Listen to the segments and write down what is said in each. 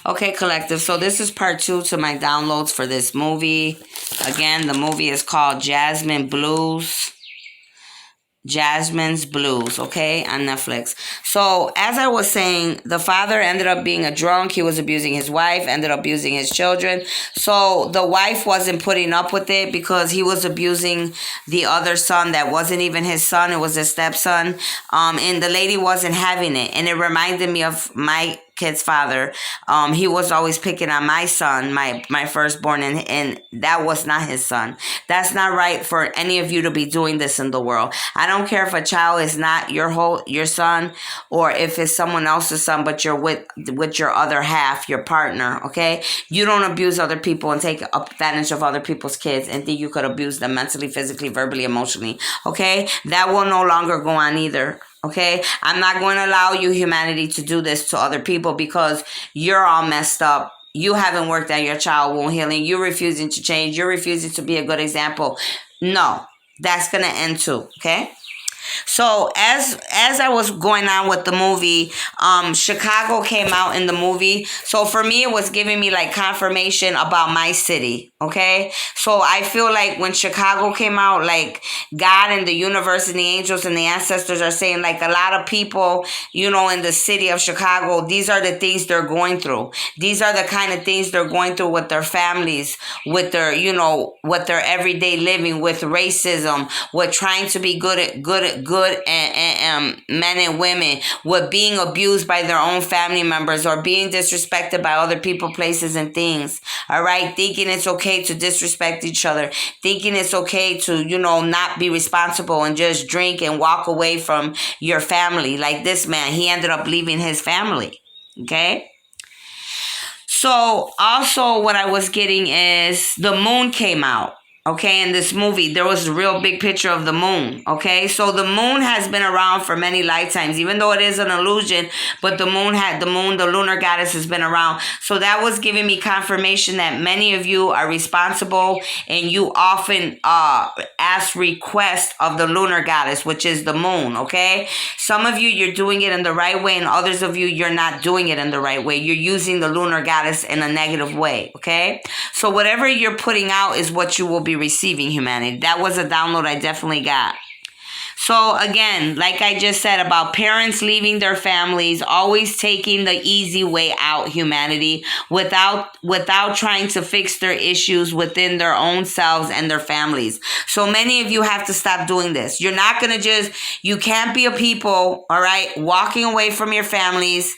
Okay, collective. So this is part 2 to my downloads for this movie. Again, the movie is called Jazzman Blues. Jazzman's Blues, okay, on Netflix. So, as I was saying, the father ended up being a drunk. He was abusing his wife, ended up abusing his children. So, the wife wasn't putting up with it because he was abusing the other son that wasn't even his son. It was his stepson. And the lady wasn't having it. And it reminded me of my kid's father. He was always picking on my son, my firstborn, and that was not his son. That's not right for any of you to be doing this in the world. I don't care if a child is not your son, or if it's someone else's son, but you're with your other half, your partner. Okay, you don't abuse other people and take advantage of other people's kids and think you could abuse them mentally, physically, verbally, emotionally. Okay, that will no longer go on either. Okay, I'm not going to allow you, humanity, to do this to other people because you're all messed up. You haven't worked on your child wound healing. You're refusing to change. You're refusing to be a good example. No, that's going to end too. Okay. So as I was going on with the movie, Chicago came out in the movie. So for me, it was giving me like confirmation about my city. Okay. So I feel like when Chicago came out, like God and the universe and the angels and the ancestors are saying, like, a lot of people, in the city of Chicago, these are the things they're going through. These are the kind of things they're going through with their families, with their, with their everyday living, with racism, with trying to be good and men and women, with being abused by their own family members or being disrespected by other people, places, and things. All right, thinking it's okay to disrespect each other, thinking it's okay to not be responsible and just drink and walk away from your family. Like this man, he ended up leaving his family. Okay. So also what I was getting is the moon came out. Okay, in this movie, there was a real big picture of the moon. Okay, so the moon has been around for many lifetimes, even though it is an illusion. But the lunar goddess, has been around. So that was giving me confirmation that many of you are responsible, and you often ask request of the lunar goddess, which is the moon. Okay, some of you, you're doing it in the right way, and others of you, you're not doing it in the right way. You're using the lunar goddess in a negative way. Okay, so whatever you're putting out is what you will be receiving, humanity. That was a download I definitely got. So again, like I just said about parents leaving their families, always taking the easy way out, humanity, without trying to fix their issues within their own selves and their families. So many of you have to stop doing this. You're not going to you can't be a people, all right, walking away from your families,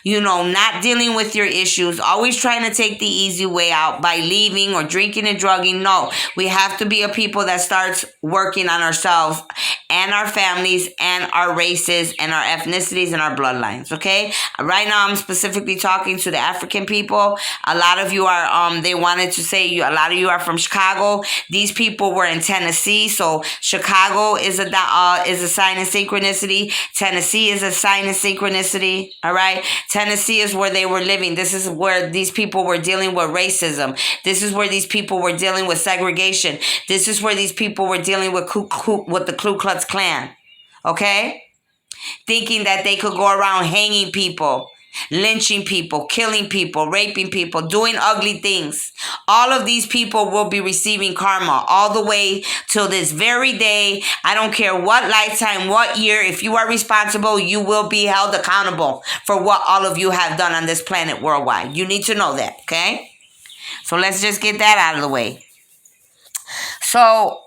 not dealing with your issues, always trying to take the easy way out by leaving or drinking and drugging. No, we have to be a people that starts working on ourselves and our families and our races and our ethnicities and our bloodlines. Okay. Right now, I'm specifically talking to the African people. A lot of you are, they wanted to say a lot of you are from Chicago. These people were in Tennessee. So Chicago is a sign of synchronicity. Tennessee is a sign of synchronicity. All right. Tennessee is where they were living. This is where these people were dealing with racism. This is where these people were dealing with segregation. This is where these people were dealing with the Ku Klux Klan. Okay? Thinking that they could go around hanging people, lynching people, killing people, raping people, doing ugly things. All of these people will be receiving karma all the way till this very day. I don't care what lifetime, what year. If you are responsible, you will be held accountable for what all of you have done on this planet worldwide. You need to know that, okay? So let's just get that out of the way. So,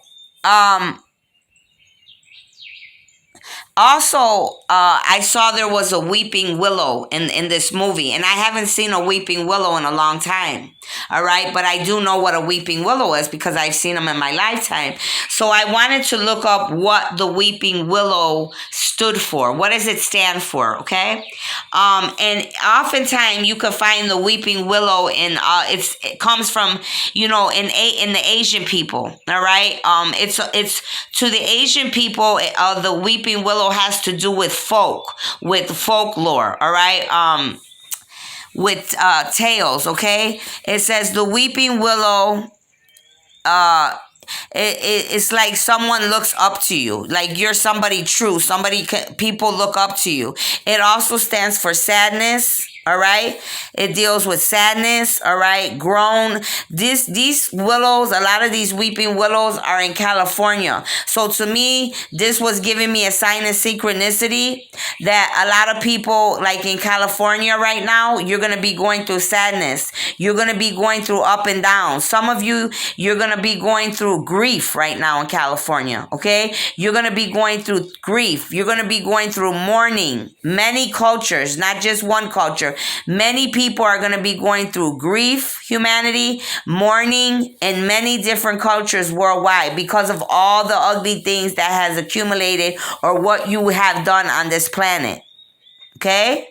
also, I saw there was a weeping willow in this movie, and I haven't seen a weeping willow in a long time. All right, but I do know what a weeping willow is because I've seen them in my lifetime. So I wanted to look up what the weeping willow stood for. What does it stand for? Okay, and oftentimes you can find the weeping willow in it comes from in the Asian people. All right, it's to the Asian people. The weeping willow has to do with folklore. All right, with tales. Okay, it says the weeping willow. It's like someone looks up to you, like you're somebody true. People look up to you. It also stands for sadness. All right, it deals with sadness. All right, groan. These willows, a lot of these weeping willows are in California. So to me, this was giving me a sign of synchronicity that a lot of people, like in California right now, you're gonna be going through sadness. You're gonna be going through up and down. Some of you, you're gonna be going through grief right now in California. Okay, you're gonna be going through grief. You're gonna be going through mourning. Many cultures, not just one culture. Many people are going to be going through grief, humanity, mourning, in many different cultures worldwide because of all the ugly things that has accumulated or what you have done on this planet. Okay?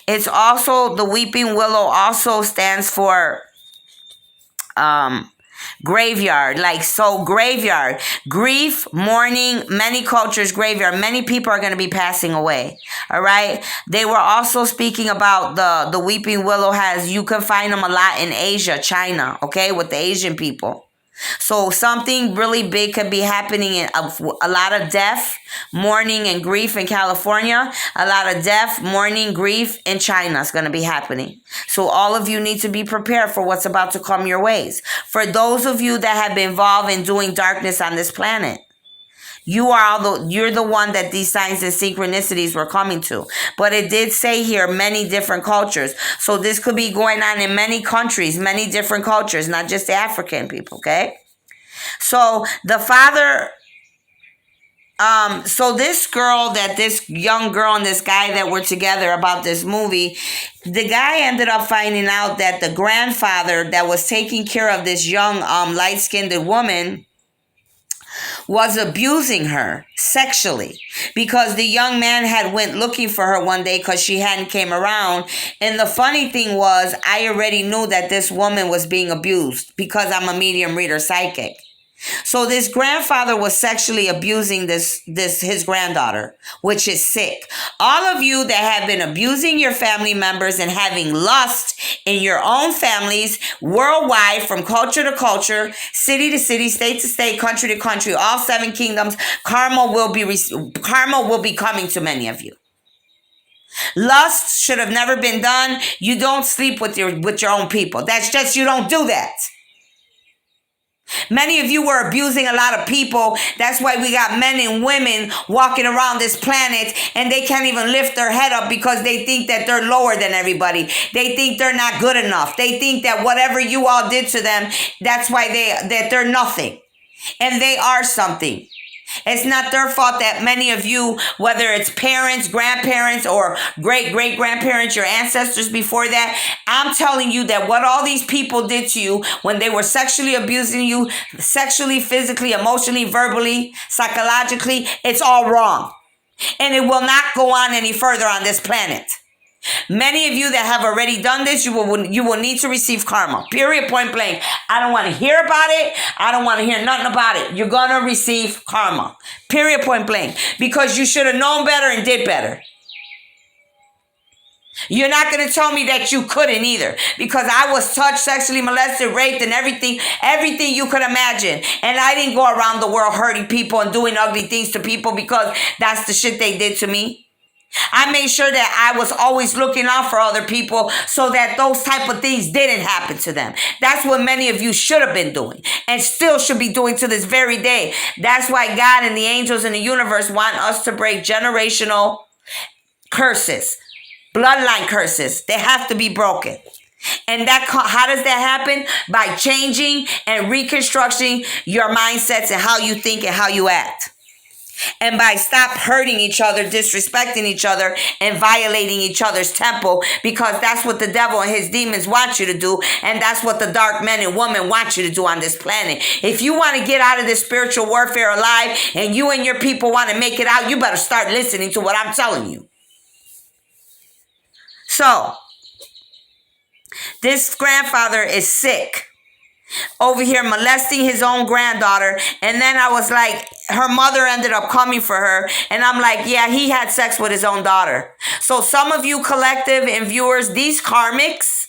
It's also, the weeping willow also stands for graveyard, like, so graveyard, grief, mourning, many cultures, graveyard, many people are going to be passing away. All right, they were also speaking about the weeping willow has, you can find them a lot in Asia, China, okay, with the Asian people. So something really big could be happening in a lot of death, mourning, and grief in California. A lot of death, mourning, grief in China is going to be happening. So all of you need to be prepared for what's about to come your ways. For those of you that have been involved in doing darkness on this planet, you're the one that these signs and synchronicities were coming to. But it did say here many different cultures. So this could be going on in many countries, many different cultures, not just the African people, okay? So the father, so this young girl and this guy that were together about this movie, the guy ended up finding out that the grandfather that was taking care of this young light-skinned woman was abusing her sexually because the young man had went looking for her one day because she hadn't came around. And the funny thing was, I already knew that this woman was being abused because I'm a medium reader psychic. So this grandfather was sexually abusing his granddaughter, which is sick. All of you that have been abusing your family members and having lust in your own families worldwide, from culture to culture, city to city, state to state, country to country, all 7 kingdoms, karma will be coming to many of you. Lust should have never been done. You don't sleep with your own people. That's just, you don't do that. Many of you were abusing a lot of people. That's why we got men and women walking around this planet and they can't even lift their head up because they think that they're lower than everybody. They think they're not good enough. They think that whatever you all did to them, that's why they're nothing. And they are something. It's not their fault that many of you, whether it's parents, grandparents, or great-great-grandparents, your ancestors before that, I'm telling you that what all these people did to you when they were sexually abusing you, sexually, physically, emotionally, verbally, psychologically, it's all wrong. And it will not go on any further on this planet. Many of you that have already done this, you will need to receive karma. Period, point blank. I don't want to hear about it. I don't want to hear nothing about it. You're going to receive karma. Period, point blank. Because you should have known better and did better. You're not going to tell me that you couldn't either. Because I was touched, sexually molested, raped, and everything you could imagine. And I didn't go around the world hurting people and doing ugly things to people because that's the shit they did to me. I made sure that I was always looking out for other people so that those type of things didn't happen to them. That's what many of you should have been doing and still should be doing to this very day. That's why God and the angels in the universe want us to break generational curses, bloodline curses. They have to be broken. And how does that happen? By changing and reconstructing your mindsets and how you think and how you act. And by stop hurting each other, disrespecting each other, and violating each other's temple, because that's what the devil and his demons want you to do, and that's what the dark men and women want you to do on this planet. If you want to get out of this spiritual warfare alive, and you and your people want to make it out, you better start listening to what I'm telling you. So, this grandfather is sick. Over here molesting his own granddaughter. And then I was like, her mother ended up coming for her. And I'm like, yeah, he had sex with his own daughter. So some of you collective and viewers, these karmics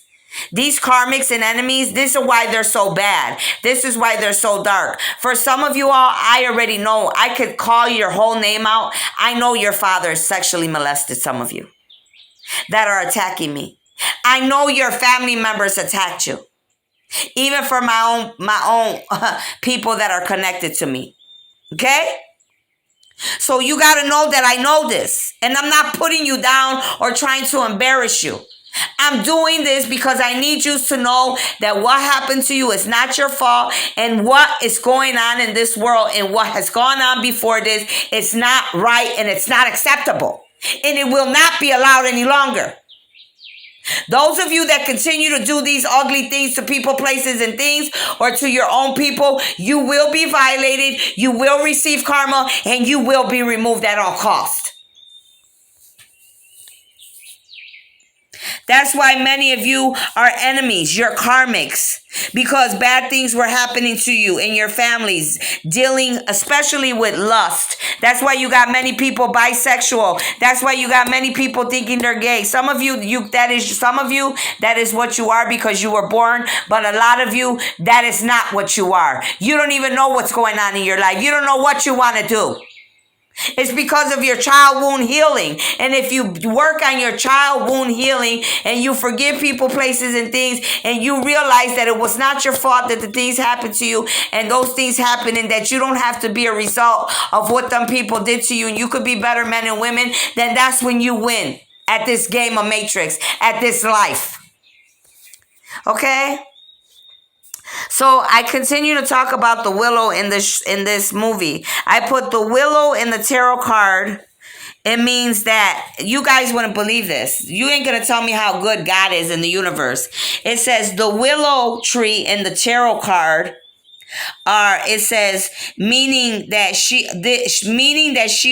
and enemies, this is why they're so bad. This is why they're so dark. For some of you all, I already know. I could call your whole name out. I know your father sexually molested some of you. that are attacking me. I know your family members attacked you. Even for my own people that are connected to me. Okay? So you got to know that I know this. And I'm not putting you down or trying to embarrass you. I'm doing this because I need you to know that what happened to you is not your fault, and what is going on in this world and what has gone on before this is not right, and it's not acceptable, and it will not be allowed any longer. Those of you that continue to do these ugly things to people, places, and things, or to your own people, you will be violated, you will receive karma, and you will be removed at all cost. That's why many of you are enemies, you're karmics, because bad things were happening to you and your families, dealing especially with lust. That's why you got many people bisexual. That's why you got many people thinking they're gay. Some of you that is what you are because you were born, but a lot of you, that is not what you are. You don't even know what's going on in your life. You don't know what you want to do. It's because of your child wound healing. And if you work on your child wound healing and you forgive people, places, and things, and you realize that it was not your fault that the things happened to you, and those things happen, and that you don't have to be a result of what them people did to you, and you could be better men and women, then that's when you win at this game of Matrix, at this life. Okay? So I continue to talk about the willow in this movie. I put the willow in the tarot card. It means that you guys wouldn't believe this. You ain't going to tell me how good God is in the universe. It says the willow tree in the tarot card. It says meaning that she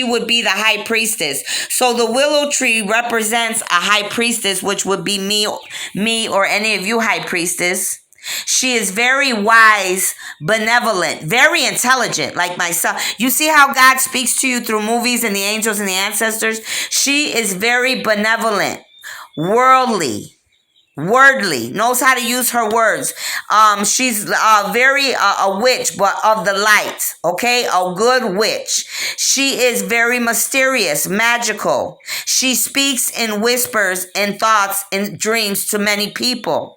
would be the high priestess. So the willow tree represents a high priestess, which would be me or any of you high priestess. She is very wise, benevolent, very intelligent, like myself. You see how God speaks to you through movies and the angels and the ancestors? She is very benevolent, worldly, knows how to use her words. She's very a witch, but of the light, okay? A good witch. She is very mysterious, magical. She speaks in whispers and thoughts and dreams to many people.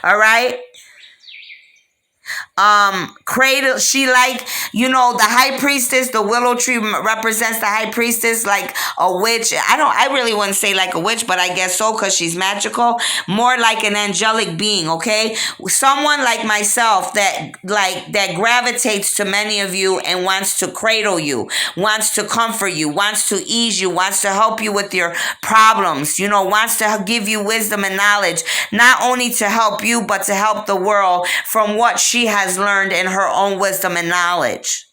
All right. Cradle, she like, the high priestess, the willow tree represents the high priestess, like a witch. I really wouldn't say like a witch, but I guess so, because she's magical, more like an angelic being. Okay, someone like myself that gravitates to many of you and wants to cradle you, wants to comfort you, wants to ease you, wants to help you with your problems, wants to give you wisdom and knowledge, not only to help you, but to help the world from what she has learned in her own wisdom and knowledge.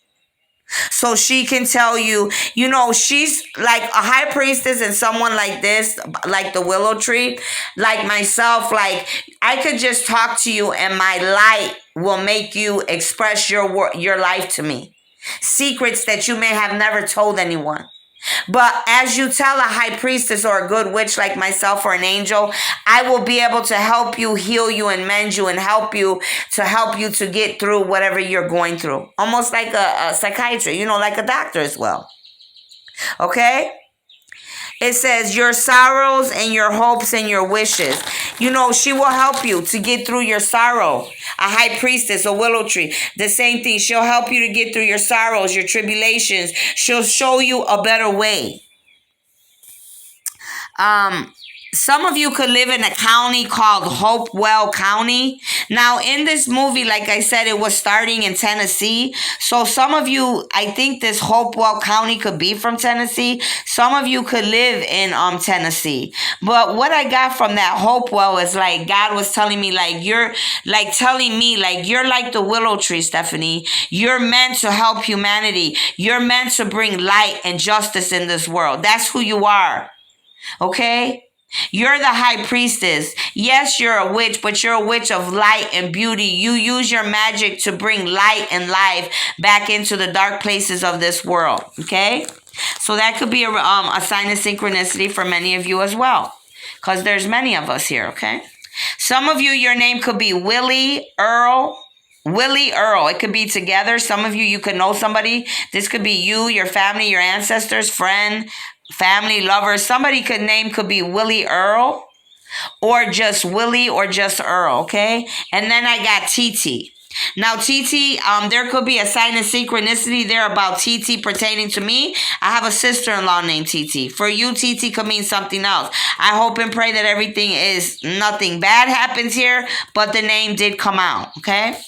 So she can tell you, she's like a high priestess, and someone like this, like the willow tree, like myself, like I could just talk to you and my light will make you express your life to me. Secrets that you may have never told anyone. But as you tell a high priestess or a good witch like myself or an angel, I will be able to help you, heal you, and mend you, and help you to get through whatever you're going through. Almost like a psychiatrist, like a doctor as well. Okay? It says your sorrows and your hopes and your wishes. She will help you to get through your sorrow. A high priestess, a willow tree, the same thing. She'll help you to get through your sorrows, your tribulations. She'll show you a better way. Some of you could live in a county called Hopewell County. Now, in this movie, like I said, it was starting in Tennessee. So some of you, I think this Hopewell County could be from Tennessee. Some of you could live in Tennessee. But what I got from that Hopewell is like God was telling me, you're like the willow tree, Stephanie. You're meant to help humanity. You're meant to bring light and justice in this world. That's who you are. Okay? You're the high priestess. Yes, you're a witch, but you're a witch of light and beauty. You use your magic to bring light and life back into the dark places of this world. Okay? So that could be a sign of synchronicity for many of you as well, because there's many of us here. Okay? Some of you, your name could be Willie Earl. It could be together. Some of you could know somebody. This could be you, your family, your ancestors, friend, family, lovers. Somebody could be Willie Earl, or just Willie, or just Earl, okay? And then I got TT. Now, TT, there could be a sign of synchronicity there about TT pertaining to me. I have a sister-in-law named TT. For you, TT could mean something else. I hope and pray that nothing bad happens here, but the name did come out, okay?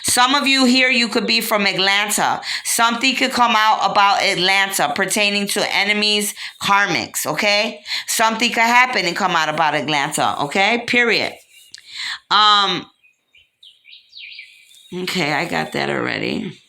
Some of you here, you could be from Atlanta. Something could come out about Atlanta pertaining to enemies, karmics, okay? Something could happen and come out about Atlanta, okay? Period. Okay, I got that already.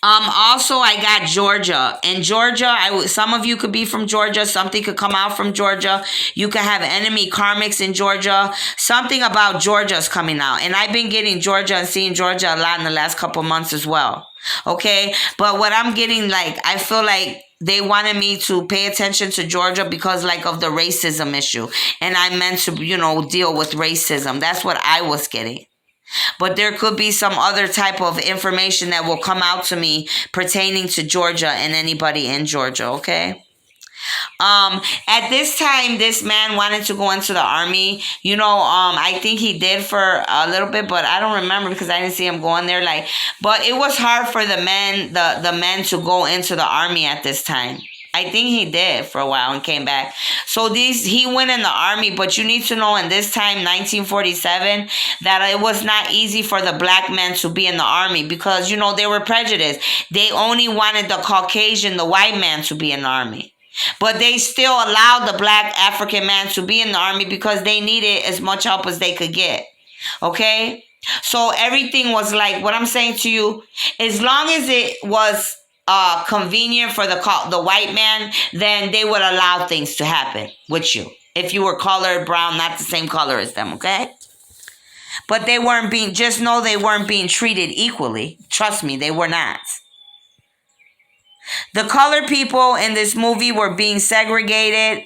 Also, I got Georgia. In Georgia, some of you could be from Georgia. Something could come out from Georgia. You could have enemy karmics in Georgia. Something about Georgia is coming out. And I've been getting Georgia and seeing Georgia a lot in the last couple months as well. Okay? But what I'm getting, I feel like they wanted me to pay attention to Georgia because of the racism issue. And I meant to, deal with racism. That's what I was getting. But there could be some other type of information that will come out to me pertaining to Georgia and anybody in Georgia, okay? At this time, this man wanted to go into the army. I think he did for a little bit, but I don't remember because I didn't see him going there. But it was hard for the men to go into the army at this time. I think he did for a while and came back. So he went in the army, but you need to know in this time, 1947, that it was not easy for the black men to be in the army because, they were prejudiced. They only wanted the Caucasian, the white man to be in the army. But they still allowed the black African man to be in the army because they needed as much help as they could get. Okay? So everything was what I'm saying to you, as long as it was convenient for the white man, then they would allow things to happen with you. If you were colored, brown, not the same color as them, okay? But they weren't being treated equally. Trust me, they were not. The colored people in this movie were being segregated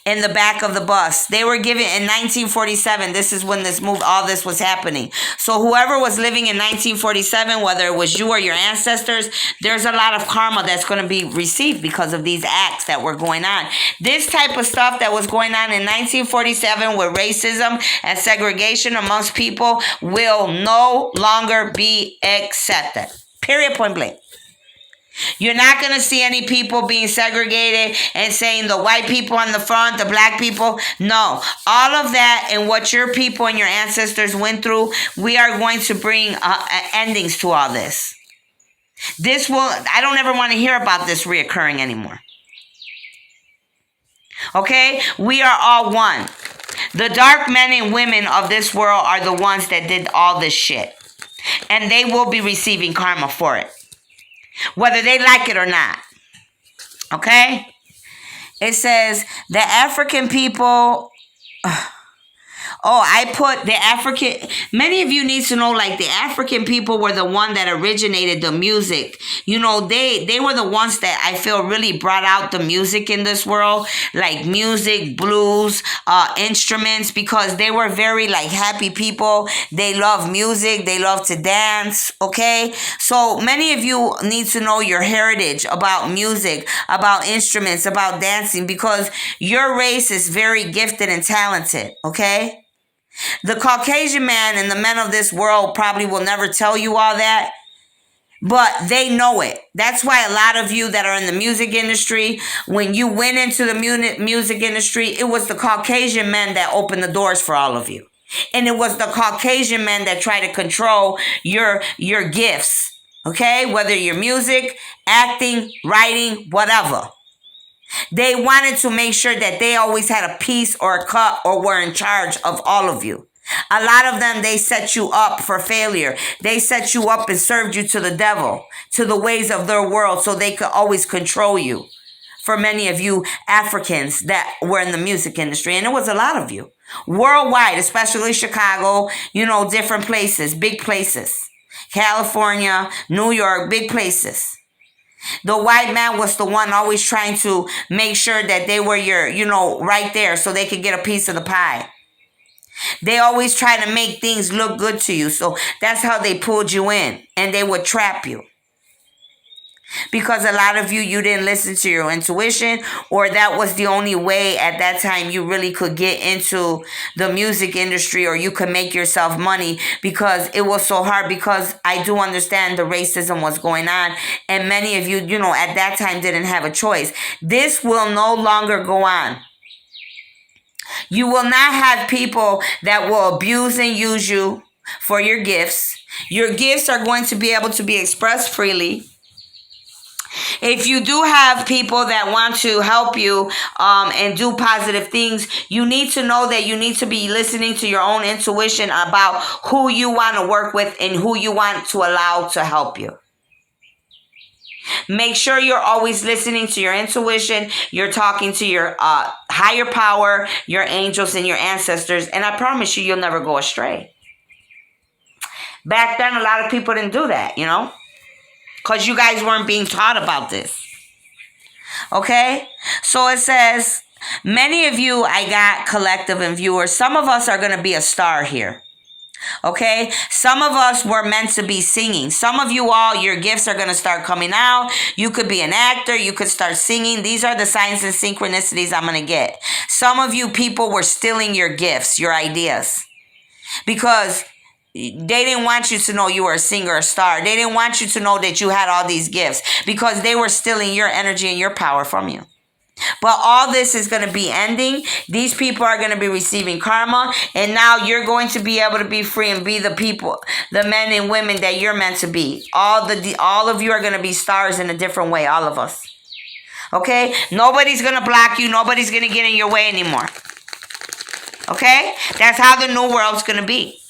in the back of the bus. They were given in 1947. This is when all this was happening. So whoever was living in 1947, whether it was you or your ancestors, there's a lot of karma that's going to be received because of these acts that were going on. This type of stuff that was going on in 1947 with racism and segregation amongst people will no longer be accepted. Period, point blank. You're not going to see any people being segregated and saying the white people on the front, the black people. No. All of that and what your people and your ancestors went through, we are going to bring endings to all this. I don't ever want to hear about this reoccurring anymore. Okay? We are all one. The dark men and women of this world are the ones that did all this shit. And they will be receiving karma for it, whether they like it or not. Okay? It says the African people. I put the African. Many of you need to know, the African people were the one that originated the music. They were the ones that I feel really brought out the music in this world, like music, blues, instruments, because they were very happy people. They love music. They love to dance. Okay, so many of you need to know your heritage about music, about instruments, about dancing, because your race is very gifted and talented. Okay. The Caucasian man and the men of this world probably will never tell you all that, but they know it. That's why a lot of you that are in the music industry, when you went into the music industry, it was the Caucasian men that opened the doors for all of you. And it was the Caucasian men that try to control your gifts, okay? Whether you're music, acting, writing, whatever. They wanted to make sure that they always had a piece or a cut or were in charge of all of you. A lot of them, they set you up for failure. They set you up and served you to the devil, to the ways of their world, so they could always control you. For many of you Africans that were in the music industry, and it was a lot of you. Worldwide, especially Chicago, different places, big places. California, New York, big places. The white man was the one always trying to make sure that they were right there so they could get a piece of the pie. They always try to make things look good to you. So that's how they pulled you in, and they would trap you. because a lot of you didn't listen to your intuition, or that was the only way at that time you really could get into the music industry, or you could make yourself money, because it was so hard. Because I do understand the racism was going on, and many of you, at that time didn't have a choice. This will no longer go on. You will not have people that will abuse and use you for your gifts. Your gifts are going to be able to be expressed freely. If you do have people that want to help you and do positive things, you need to know that you need to be listening to your own intuition about who you want to work with and who you want to allow to help you. Make sure you're always listening to your intuition. You're talking to your higher power, your angels, and your ancestors. And I promise you'll never go astray. Back then, a lot of people didn't do that, because you guys weren't being taught about this. Okay? So it says, many of you, I got collective and viewers. Some of us are going to be a star here. Okay? Some of us were meant to be singing. Some of you all, your gifts are going to start coming out. You could be an actor. You could start singing. These are the signs and synchronicities I'm going to get. Some of you people were stealing your gifts, your ideas, because they didn't want you to know you were a singer, a star. They didn't want you to know that you had all these gifts, because they were stealing your energy and your power from you. But all this is going to be ending. These people are going to be receiving karma, and now you're going to be able to be free and be the people, the men and women that you're meant to be. All of you are going to be stars in a different way, all of us. Okay? Nobody's going to block you. Nobody's going to get in your way anymore. Okay? That's how the new world's going to be.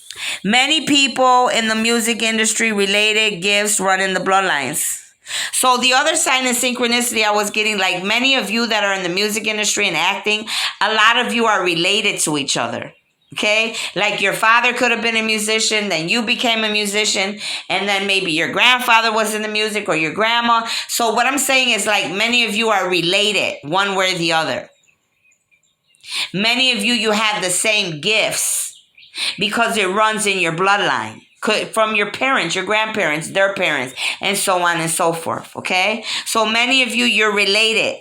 Many people in the music industry related gifts run in the bloodlines. So the other sign of synchronicity I was getting, like many of you that are in the music industry and acting, a lot of you are related to each other. Okay? Like your father could have been a musician, then you became a musician, and then maybe your grandfather was in the music, or your grandma. So what I'm saying is, like, many of you are related one way or the other. Many of you have the same gifts, because it runs in your bloodline from your parents, your grandparents, their parents, and so on and so forth. Okay? So many of you, you're related.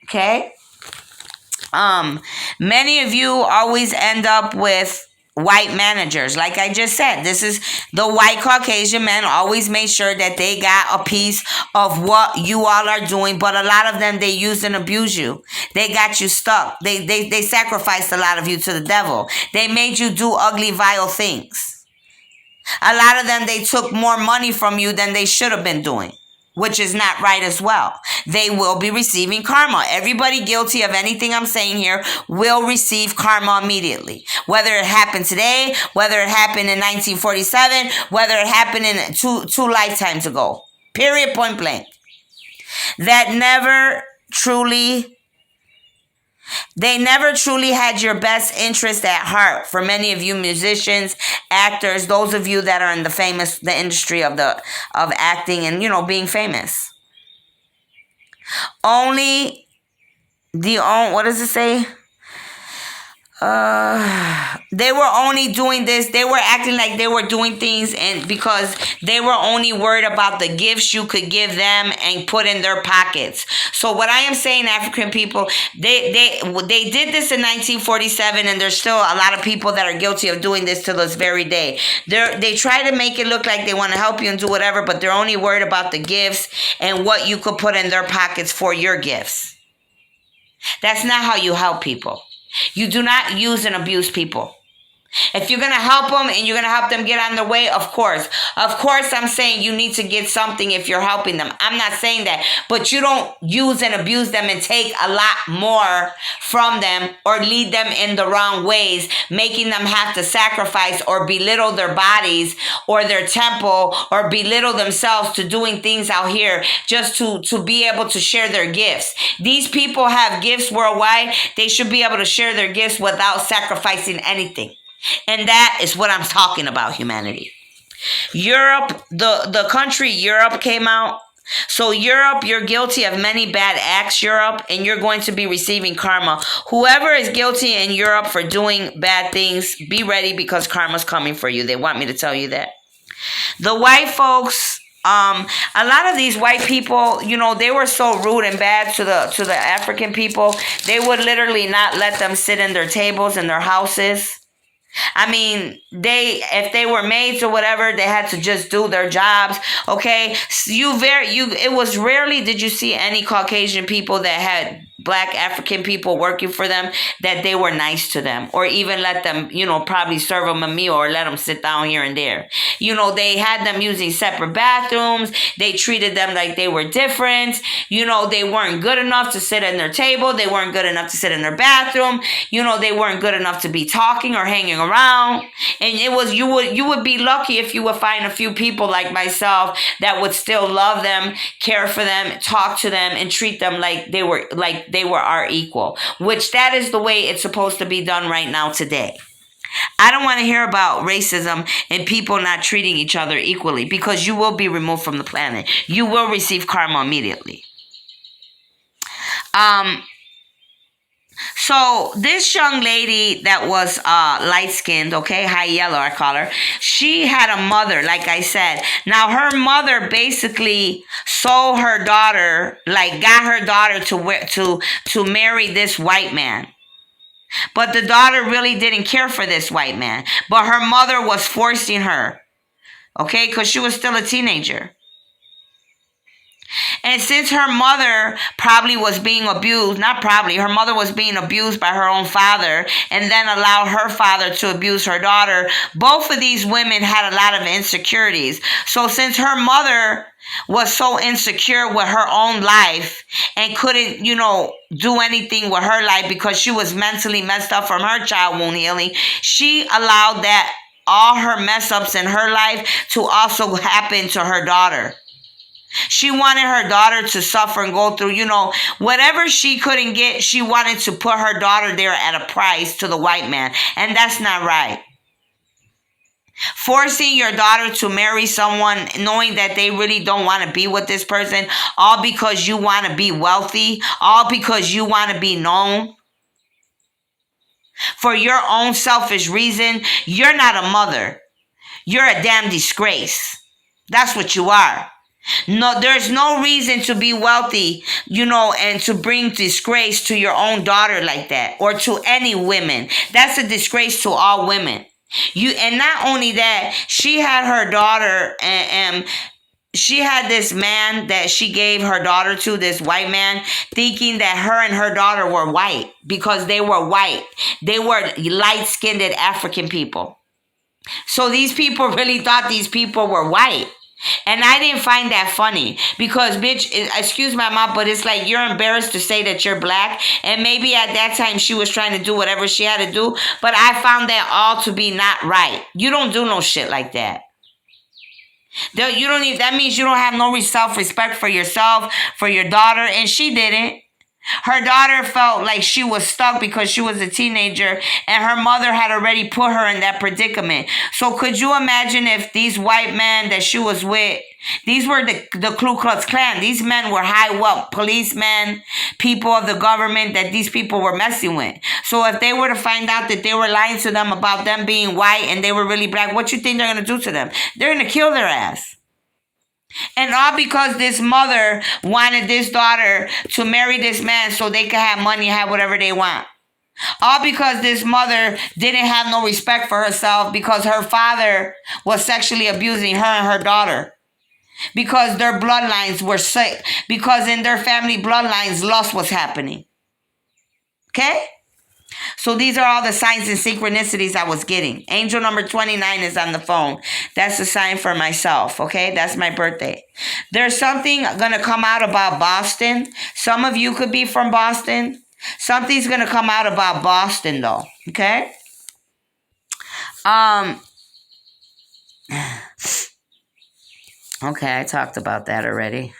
Okay? Many of you always end up with white managers. Like I just said, this is the white Caucasian men always make sure that they got a piece of what you all are doing, but a lot of them, they use and abuse you. They got you stuck. They sacrificed a lot of you to the devil. They made you do ugly, vile things. A lot of them, they took more money from you than they should have been doing, which is not right as well. They will be receiving karma. Everybody guilty of anything I'm saying here will receive karma immediately. Whether it happened today, whether it happened in 1947, whether it happened in two lifetimes ago. Period, point blank. They never truly had your best interest at heart. For many of you musicians, actors, those of you that are in the industry of acting and being famous. What does it say? They were only doing this. They were acting like they were doing things, and because they were only worried about the gifts you could give them and put in their pockets. So what I am saying, African people, they did this in 1947, and there's still a lot of people that are guilty of doing this to this very day. They try to make it look like they want to help you and do whatever, but they're only worried about the gifts and what you could put in their pockets for your gifts. That's not how you help people. You do not use and abuse people. If you're going to help them and you're going to help them get on their way, of course. Of course, I'm saying you need to get something if you're helping them. I'm not saying that. But you don't use and abuse them and take a lot more from them or lead them in the wrong ways, making them have to sacrifice or belittle their bodies or their temple or belittle themselves to doing things out here just to be able to share their gifts. These people have gifts worldwide. They should be able to share their gifts without sacrificing anything. And that is what I'm talking about, humanity. Europe, the country Europe came out. So Europe, you're guilty of many bad acts, Europe, and you're going to be receiving karma. Whoever is guilty in Europe for doing bad things, be ready because karma's coming for you. They want me to tell you that. The white folks, A lot of these white people, they were so rude and bad to the African people. They would literally not let them sit in their tables in their houses. I mean, if they were maids or whatever, they had to just do their jobs. Okay, so it was rarely did you see any Caucasian people that had Black African people working for them that they were nice to them or even let them, probably serve them a meal or let them sit down here and there. They had them using separate bathrooms. They treated them like they were different. They weren't good enough to sit at their table. They weren't good enough to sit in their bathroom. They weren't good enough to be talking or hanging around. And it was you would be lucky if you would find a few people like myself that would still love them, care for them, talk to them, and treat them like they were our equal, which that is the way it's supposed to be done right now today. I don't want to hear about racism and people not treating each other equally because you will be removed from the planet. You will receive karma immediately. So this young lady that was light-skinned, okay, high yellow I call her, she had a mother, like I said. Now her mother basically sold her daughter, like got her daughter to marry this white man. But the daughter really didn't care for this white man. But her mother was forcing her, okay, because she was still a teenager. And since her mother probably was being abused, not probably, her mother was being abused by her own father and then allowed her father to abuse her daughter, both of these women had a lot of insecurities. So since her mother was so insecure with her own life and couldn't, do anything with her life because she was mentally messed up from her child wound healing, she allowed that all her mess ups in her life to also happen to her daughter. She wanted her daughter to suffer and go through, whatever she couldn't get, she wanted to put her daughter there at a price to the white man. And that's not right. Forcing your daughter to marry someone knowing that they really don't want to be with this person, all because you want to be wealthy, all because you want to be known. For your own selfish reason, you're not a mother. You're a damn disgrace. That's what you are. No, there's no reason to be wealthy, and to bring disgrace to your own daughter like that or to any women. That's a disgrace to all women. And not only that, she had her daughter and she had this man that she gave her daughter to, this white man, thinking that her and her daughter were white because they were white. They were light-skinned African people. So these people really thought these people were white. And I didn't find that funny because, bitch, excuse my mouth, but it's like you're embarrassed to say that you're black. And maybe at that time she was trying to do whatever she had to do. But I found that all to be not right. You don't do no shit like that. You don't even, that means you don't have no self-respect for yourself, for your daughter. And she didn't. Her daughter felt like she was stuck because she was a teenager and her mother had already put her in that predicament. So could you imagine if these white men that she was with, these were the Ku Klux Klan. These men were high wealth policemen, people of the government that these people were messing with. So if they were to find out that they were lying to them about them being white and they were really black, what you think they're going to do to them? They're going to kill their ass. And all because this mother wanted this daughter to marry this man so they could have money and have whatever they want. All because this mother didn't have no respect for herself because her father was sexually abusing her and her daughter. Because their bloodlines were sick. Because in their family bloodlines, lust was happening. Okay? So these are all the signs and synchronicities I was getting. Angel number 29 is on the phone. That's a sign for myself, okay? That's my birthday. There's something going to come out about Boston. Some of you could be from Boston. Something's going to come out about Boston, though, okay? Okay, I talked about that already.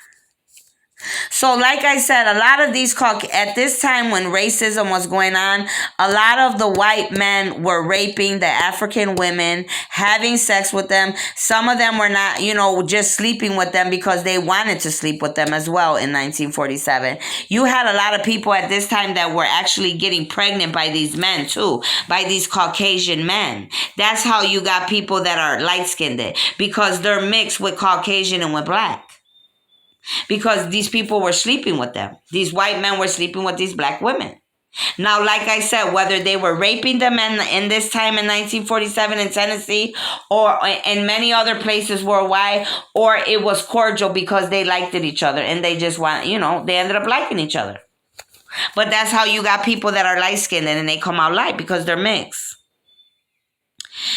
So, like I said, a lot of these at this time when racism was going on, a lot of the white men were raping the African women, having sex with them. Some of them were not, just sleeping with them because they wanted to sleep with them as well in 1947. You had a lot of people at this time that were actually getting pregnant by these men too, by these Caucasian men. That's how you got people that are light skinned because they're mixed with Caucasian and with black. Because these people were sleeping with them. These white men were sleeping with these black women. Now, like I said, whether they were raping them in this time in 1947 in Tennessee or in many other places worldwide, or it was cordial because they liked each other and they just they ended up liking each other. But that's how you got people that are light-skinned and they come out light because they're mixed.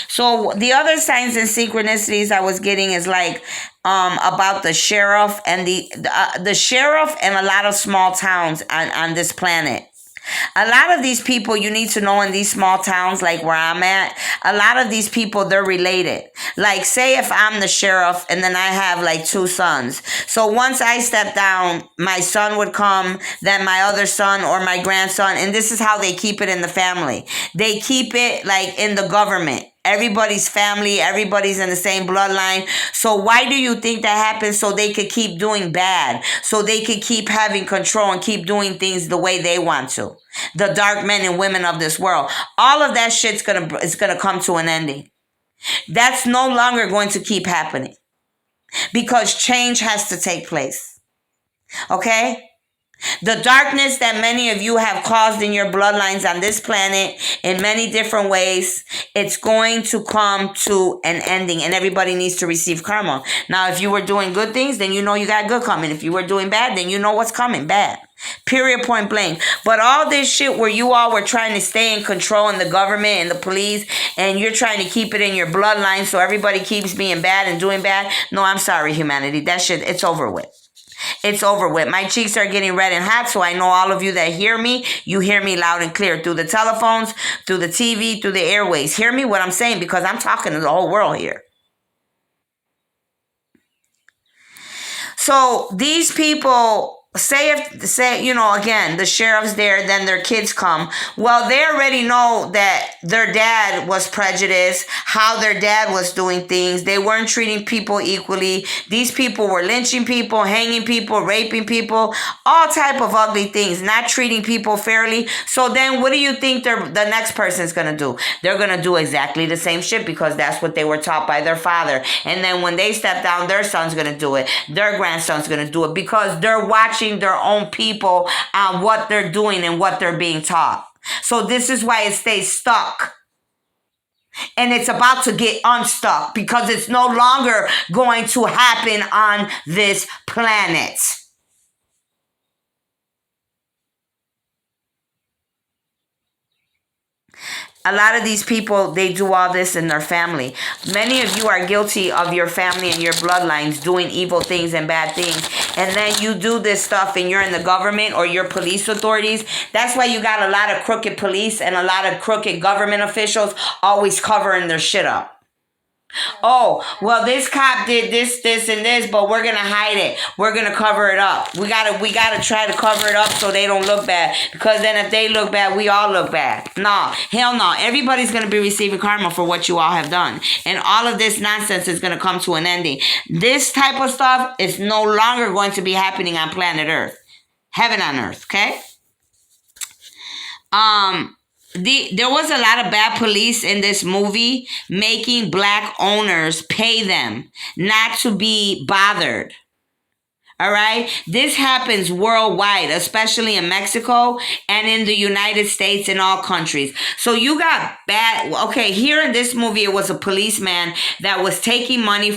So the other signs and synchronicities I was getting is like about the sheriff and the sheriff and a lot of small towns on this planet. A lot of these people you need to know in these small towns like where I'm at, a lot of these people, they're related. Like say if I'm the sheriff and then I have like two sons. So once I step down, my son would come, then my other son or my grandson. And this is how they keep it in the family. They keep it like in the government. Everybody's family, everybody's in the same bloodline. So why do you think that happens? So they could keep doing bad. So they could keep having control and keep doing things the way they want to. The dark men and women of this world. All of that shit's gonna come to an ending. That's no longer going to keep happening. Because change has to take place. Okay? The darkness that many of you have caused in your bloodlines on this planet in many different ways, it's going to come to an ending and everybody needs to receive karma. Now, if you were doing good things, then you know you got good coming. If you were doing bad, then you know what's coming, bad. Period, point blank. But all this shit where you all were trying to stay in control in the government and the police and you're trying to keep it in your bloodline so everybody keeps being bad and doing bad. No, I'm sorry, humanity. That shit, it's over with. It's over with. My cheeks are getting red and hot, so I know all of you that hear me, you hear me loud and clear through the telephones, through the TV, through the airways. Hear me what I'm saying because I'm talking to the whole world here. So these people, again, the sheriff's there, then their kids come. Well, they already know that their dad was prejudiced, how their dad was doing things. They weren't treating people equally. These people were lynching people, hanging people, raping people, all type of ugly things, not treating people fairly. So then what do you think the next person's going to do? They're going to do exactly the same shit because that's what they were taught by their father. And then when they step down, their son's going to do it. Their grandson's going to do it because they're watching their own people on what they're doing and what they're being taught. So this is why it stays stuck. And it's about to get unstuck because it's no longer going to happen on this planet. A lot of these people, they do all this in their family. Many of you are guilty of your family and your bloodlines doing evil things and bad things. And then you do this stuff and you're in the government or your police authorities. That's why you got a lot of crooked police and a lot of crooked government officials always covering their shit up. Oh, well, this cop did this, and this, but we're gonna hide it. We're gonna cover it up. We gotta try to cover it up so they don't look bad. Because then if they look bad, we all look bad. No, hell no. Everybody's gonna be receiving karma for what you all have done. And all of this nonsense is gonna come to an ending. This type of stuff is no longer going to be happening on planet Earth. Heaven on earth, okay? There was a lot of bad police in this movie making black owners pay them not to be bothered. All right. This happens worldwide, especially in Mexico and in the United States and all countries. So you got bad. Okay. Here in this movie, it was a policeman that was taking money from